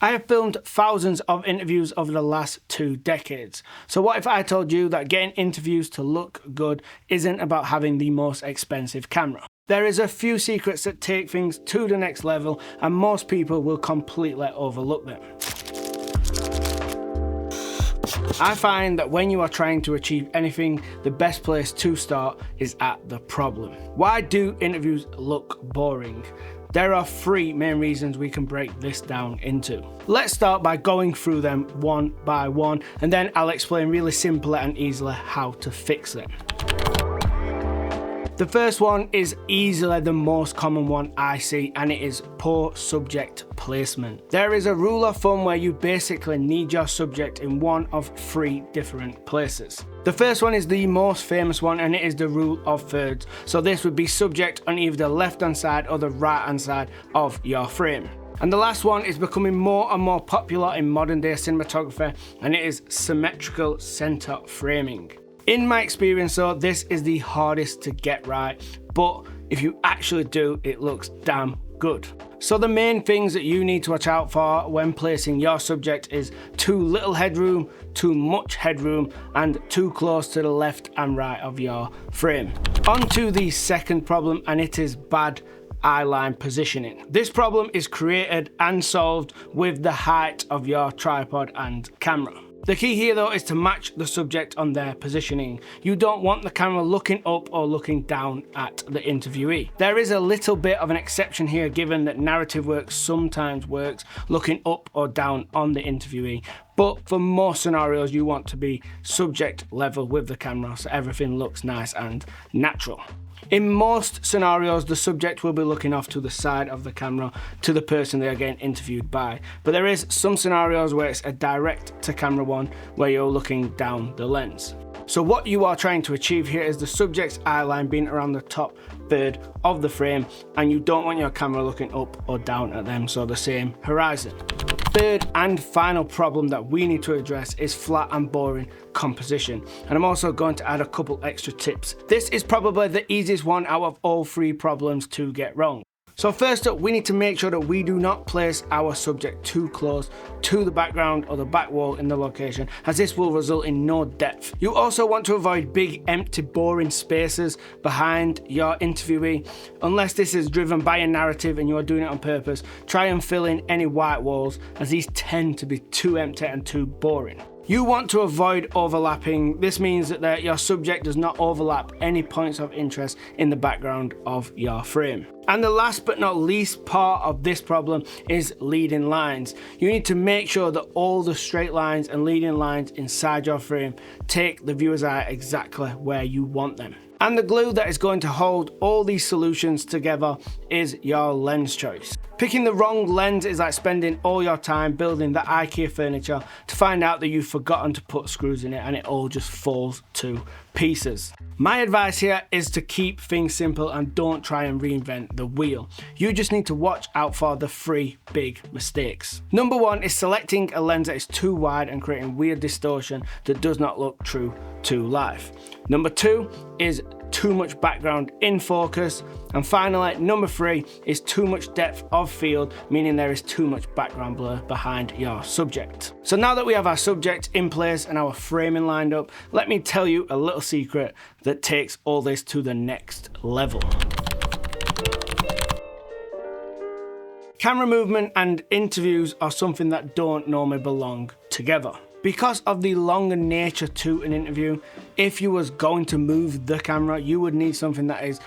I have filmed thousands of interviews over the last 2 decades. So what if I told you that getting interviews to look good isn't about having the most expensive camera? There is a few secrets that take things to the next level, and most people will completely overlook them. I find that when you are trying to achieve anything, the best place to start is at the problem. Why do interviews look boring? There are 3 main reasons we can break this down into. Let's start by going through them one by one, and then I'll explain really simply and easily how to fix them. The first one is easily the most common one I see, and it is poor subject placement. There is a rule of thumb where you basically need your subject in one of 3 different places. The first one is the most famous one, and it is the rule of thirds. So this would be subject on either the left hand side or the right hand side of your frame. And the last one is becoming more and more popular in modern day cinematography, and it is symmetrical center framing. In my experience though, this is the hardest to get right, but if you actually do, it looks damn good. So the main things that you need to watch out for when placing your subject is too little headroom, too much headroom, and too close to the left and right of your frame. On to the second problem, and it is bad eyeline positioning. This problem is created and solved with the height of your tripod and camera. The key here though is to match the subject on their positioning. You don't want the camera looking up or looking down at the interviewee. There is a little bit of an exception here, given that narrative work sometimes works looking up or down on the interviewee. But for most scenarios, you want to be subject level with the camera so everything looks nice and natural. In most scenarios, the subject will be looking off to the side of the camera to the person they are getting interviewed by. But there is some scenarios where it's a direct to camera one where you're looking down the lens. So what you are trying to achieve here is the subject's eye line being around the top third of the frame, and you don't want your camera looking up or down at them, so the same horizon. Third and final problem that we need to address is flat and boring composition, and I'm also going to add a couple extra tips. This is probably the easiest one out of all 3 problems to get wrong. So first up, we need to make sure that we do not place our subject too close to the background or the back wall in the location, as this will result in no depth. You also want to avoid big, empty, boring spaces behind your interviewee. Unless this is driven by a narrative and you are doing it on purpose, try and fill in any white walls, as these tend to be too empty and too boring. You want to avoid overlapping. This means that your subject does not overlap any points of interest in the background of your frame. And the last but not least part of this problem is leading lines. You need to make sure that all the straight lines and leading lines inside your frame take the viewer's eye exactly where you want them. And the glue that is going to hold all these solutions together is your lens choice. Picking the wrong lens is like spending all your time building the IKEA furniture to find out that you've forgotten to put screws in it and it all just falls to pieces. My advice here is to keep things simple and don't try and reinvent the wheel. You just need to watch out for the 3 big mistakes. Number 1 is selecting a lens that is too wide and creating weird distortion that does not look true to life. Number 2 is too much background in focus. And finally, number 3 is too much depth of field, meaning there is too much background blur behind your subject. So now that we have our subject in place and our framing lined up, let me tell you a little secret that takes all this to the next level. Camera movement and interviews are something that don't normally belong together. Because of the longer nature to an interview, if you was going to move the camera, you would need something that is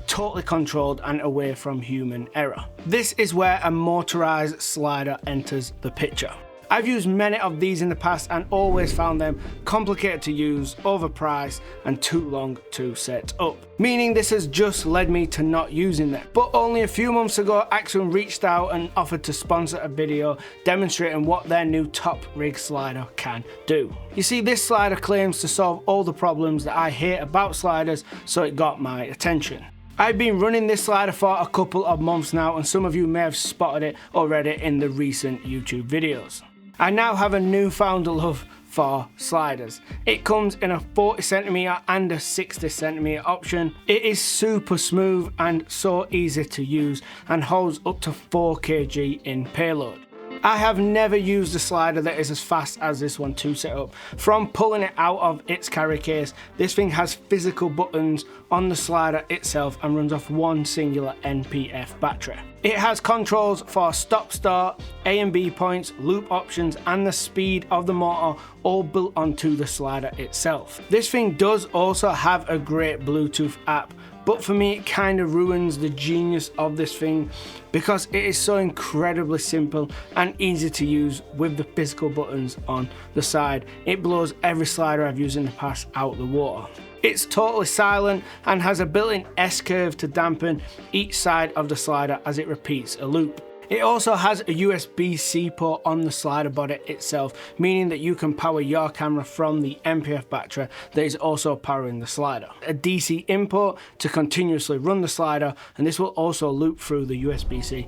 totally controlled and away from human error. This is where a motorized slider enters the picture. I've used many of these in the past and always found them complicated to use, overpriced, and too long to set up. Meaning this has just led me to not using them. But only a few months ago, Axon reached out and offered to sponsor a video demonstrating what their new top rig slider can do. You see, this slider claims to solve all the problems that I hate about sliders, so it got my attention. I've been running this slider for a couple of months now, and some of you may have spotted it already in the recent YouTube videos. I now have a newfound love for sliders. It comes in a 40cm and a 60cm option. It is super smooth and so easy to use and holds up to 4 kg in payload. I have never used a slider that is as fast as this one to set up. From pulling it out of its carry case, this thing has physical buttons on the slider itself and runs off one singular NPF battery. It has controls for stop start, A and B points, loop options and the speed of the motor all built onto the slider itself. This thing does also have a great Bluetooth app, but for me it kind of ruins the genius of this thing because it is so incredibly simple and easy to use with the physical buttons on the side. It blows every slider I've used in the past out the water. It's totally silent and has a built-in S-curve to dampen each side of the slider as it repeats a loop. It also has a USB-C port on the slider body itself, meaning that you can power your camera from the NPF battery that is also powering the slider. A DC input to continuously run the slider, and this will also loop through the USB-C.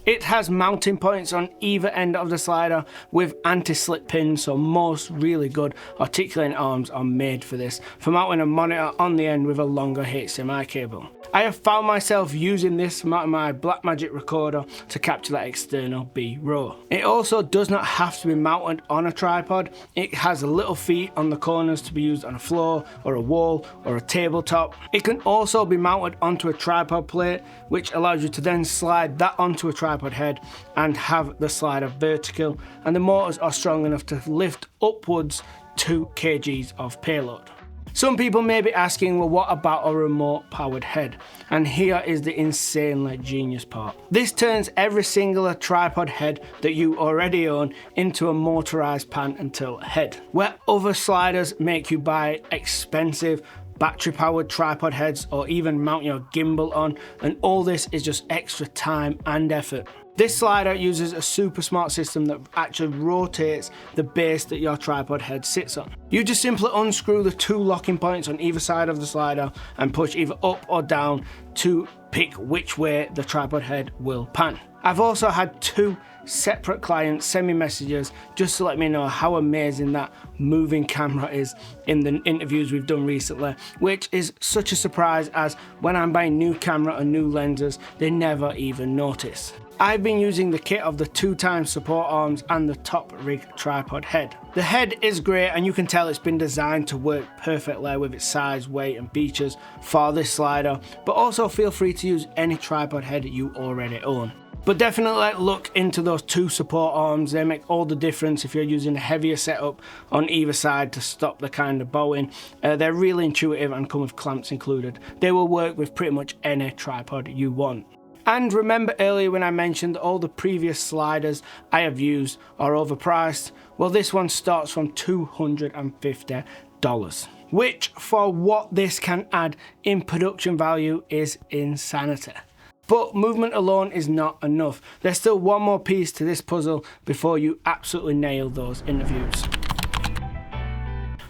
It has mounting points on either end of the slider with anti-slip pins, so most really good articulating arms are made for this, for mounting a monitor on the end with a longer HDMI cable. I have found myself using this to mount my Blackmagic recorder to capture that external B-roll. It also does not have to be mounted on a tripod. It has little feet on the corners to be used on a floor or a wall or a tabletop. It can also be mounted onto a tripod plate, which allows you to then slide that onto a tripod head and have the slider vertical, and the motors are strong enough to lift upwards 2 kgs of payload. Some people may be asking, well, what about a remote powered head? And here is the insanely genius part. This turns every single tripod head that you already own into a motorized pan and tilt head. Where other sliders make you buy expensive battery powered tripod heads or even mount your gimbal on, and all this is just extra time and effort. This slider uses a super smart system that actually rotates the base that your tripod head sits on. You just simply unscrew the 2 locking points on either side of the slider and push either up or down to pick which way the tripod head will pan. I've also had 2 separate clients send me messages just to let me know how amazing that moving camera is in the interviews we've done recently, which is such a surprise, as when I'm buying new camera and new lenses, they never even notice. I've been using the kit of the 2x support arms and the top rig tripod head. The head is great and you can tell it's been designed to work perfectly with its size, weight and features for this slider, but also feel free to use any tripod head you already own. But definitely look into those 2 support arms. They make all the difference if you're using a heavier setup on either side to stop the kind of bowing. They're really intuitive and come with clamps included. They will work with pretty much any tripod you want. And remember earlier when I mentioned that all the previous sliders I have used are overpriced? Well, this one starts from $250, which for what this can add in production value is insanity. But movement alone is not enough. There's still one more piece to this puzzle before you absolutely nail those interviews.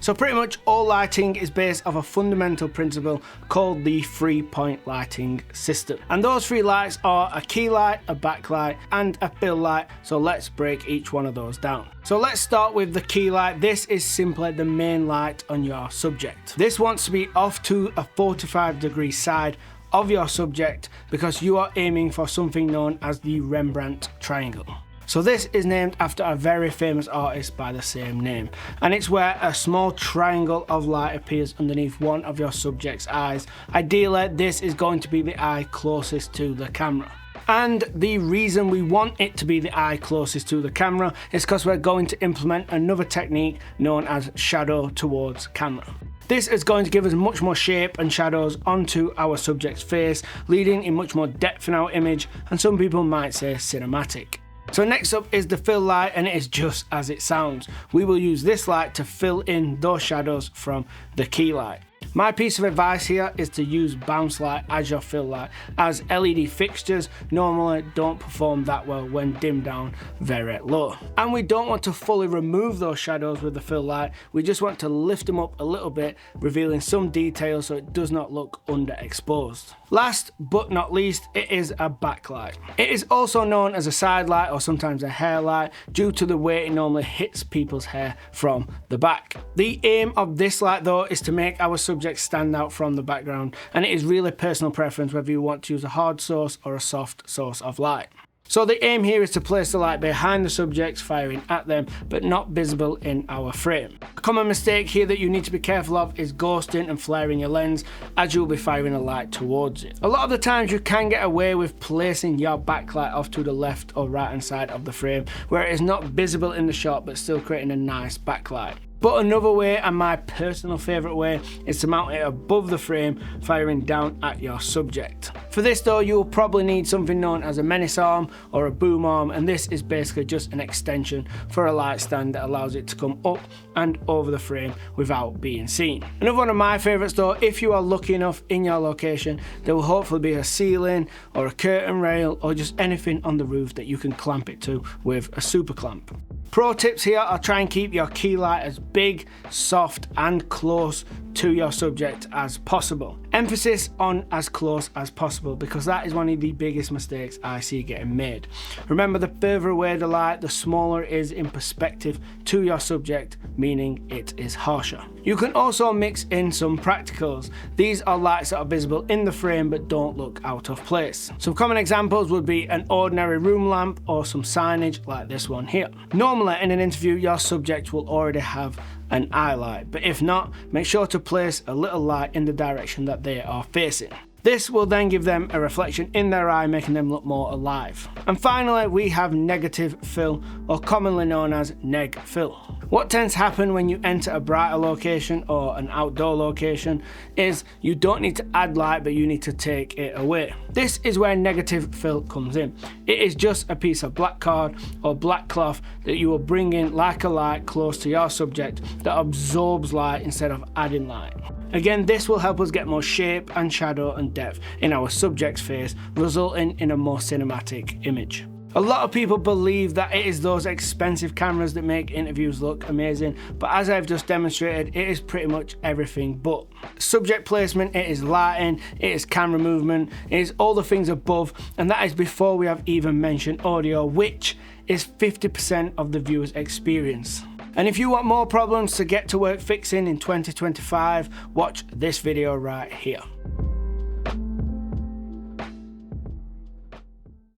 So pretty much all lighting is based off a fundamental principle called the 3-point lighting system. And those 3 lights are a key light, a backlight and a fill light. So let's break each one of those down. So let's start with the key light. This is simply the main light on your subject. This wants to be off to a 45-degree side of your subject because you are aiming for something known as the Rembrandt triangle. So this is named after a very famous artist by the same name, and it's where a small triangle of light appears underneath one of your subject's eyes. Ideally, this is going to be the eye closest to the camera. And the reason we want it to be the eye closest to the camera is because we're going to implement another technique known as shadow towards camera. This is going to give us much more shape and shadows onto our subject's face, leading in much more depth in our image, and some people might say cinematic. So next up is the fill light, and it is just as it sounds. We will use this light to fill in those shadows from the key light. My piece of advice here is to use bounce light as your fill light, as LED fixtures normally don't perform that well when dimmed down very low. And we don't want to fully remove those shadows with the fill light, we just want to lift them up a little bit, revealing some details so it does not look underexposed. Last but not least, it is a backlight. It is also known as a side light or sometimes a hair light due to the way it normally hits people's hair from the back. The aim of this light though is to make our subject stand out from the background, and it is really personal preference whether you want to use a hard source or a soft source of light. So the aim here is to place the light behind the subjects firing at them, but not visible in our frame. A common mistake here that you need to be careful of is ghosting and flaring your lens as you'll be firing a light towards it. A lot of the times you can get away with placing your backlight off to the left or right hand side of the frame where it is not visible in the shot but still creating a nice backlight. But another way, and my personal favourite way, is to mount it above the frame, firing down at your subject. For this though, you will probably need something known as a menace arm or a boom arm, and this is basically just an extension for a light stand that allows it to come up and over the frame without being seen. Another one of my favourites though, if you are lucky enough in your location, there will hopefully be a ceiling or a curtain rail or just anything on the roof that you can clamp it to with a super clamp. Pro tips here are try and keep your key light as big, soft and close to your subject as possible. Emphasis on as close as possible because that is one of the biggest mistakes I see getting made. Remember, the further away the light, the smaller it is in perspective to your subject, meaning it is harsher. You can also mix in some practicals. These are lights that are visible in the frame but don't look out of place. Some common examples would be an ordinary room lamp or some signage like this one here. Normally in an interview your subject will already have an eye light, but if not, make sure to place a little light in the direction that they are facing. This will then give them a reflection in their eye, making them look more alive. And finally, we have negative fill, or commonly known as neg fill. What tends to happen when you enter a brighter location or an outdoor location is you don't need to add light, but you need to take it away. This is where negative fill comes in. It is just a piece of black card or black cloth that you will bring in like a light close to your subject that absorbs light instead of adding light. Again, this will help us get more shape and shadow and depth in our subject's face, resulting in a more cinematic image. A lot of people believe that it is those expensive cameras that make interviews look amazing, but as I've just demonstrated, it is pretty much everything but. Subject placement, it is lighting, it is camera movement, it is all the things above, and that is before we have even mentioned audio, which is 50% of the viewer's experience. And if you want more problems to get to work fixing in 2025, watch this video right here.